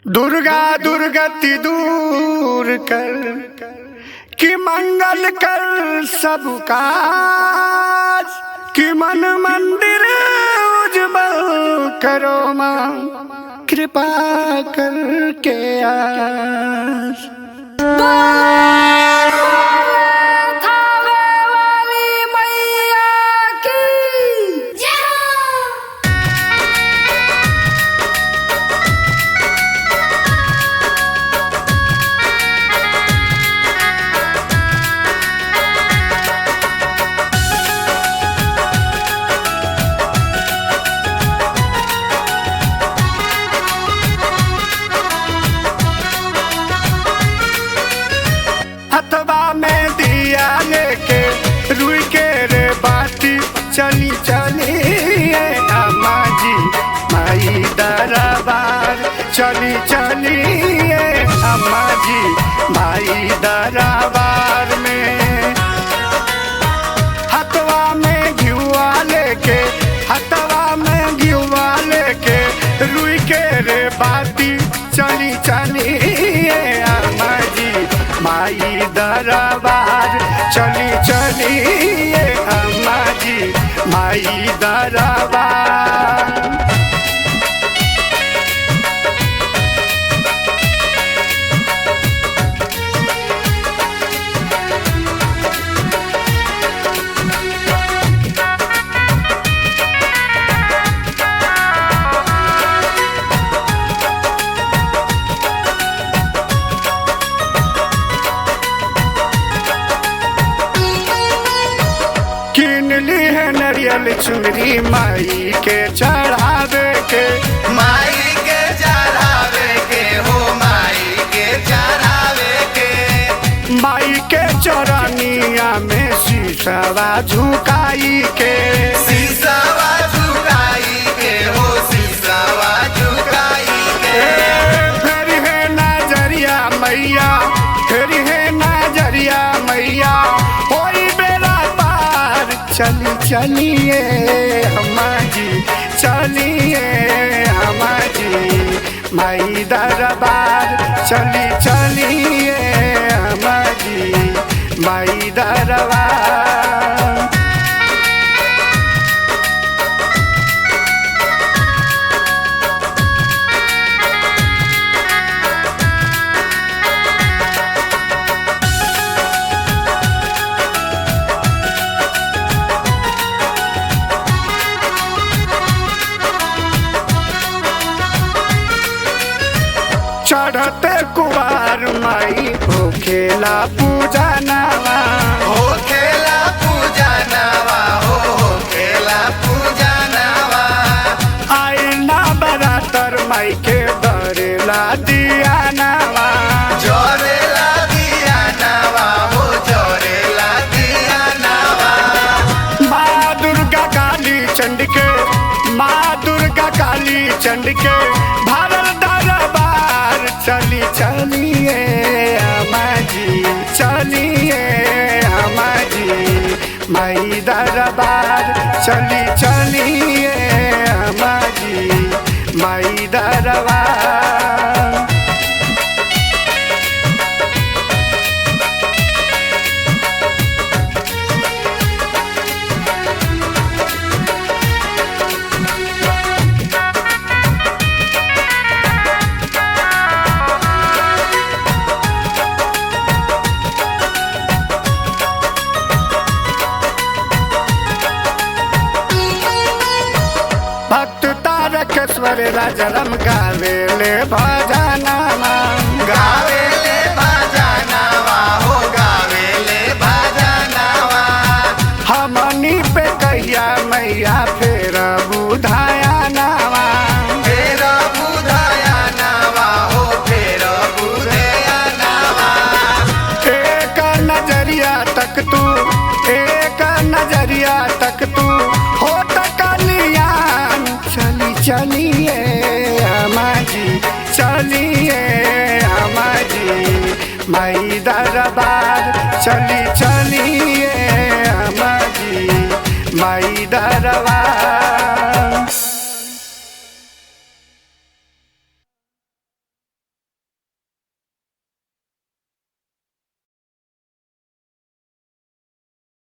दुर्गा दुर्गति दूर कर कि मंगल कर सब काज कि मन मंदिर उज्जवल करो माँ कृपा करके आज। हथवा में दिया लेके रुई के रे बाती चली चली अम्मा जी माई दरबार चली चली अम्मा जी माई दरबार में। हथवा में घिउआ लेके रुई के रे बाती चली चली अम्मा जी माई दरबार चली चली अम्मा जी माई दरबार। नरियल चुनरी माई के चढ़ावे के हो माई के चढ़ावे के माई के चरनिया में शीशवा झुकाई के शीशवा झुकाई के हो शीशवा झुकाई के। फिर है नजरिया मैया फिर है नजरिया मैया होई बेला पार चली चलिए अम्मा जी चलिए अम्मा जी माई दरबार चली चलिए अम्मा जी माई दरबार। चढ़ते कुवार माई हो खेला पूजा नवा हो खेला पूजा नवा हो खेला पूजा नवा। आई ना बरातर माई के दरेला दिया नवा जोरेला दिया नवा हो जोरेला दिया नवा। माँ दुर्गा काली चंड के भारत दरबार चली चलिए अम्मा जी चलिए अम्मा जी माई दरबार चली चलिए अम्मा जी माई दरबार। भक्त तारकेश्वर राजरम गावे ले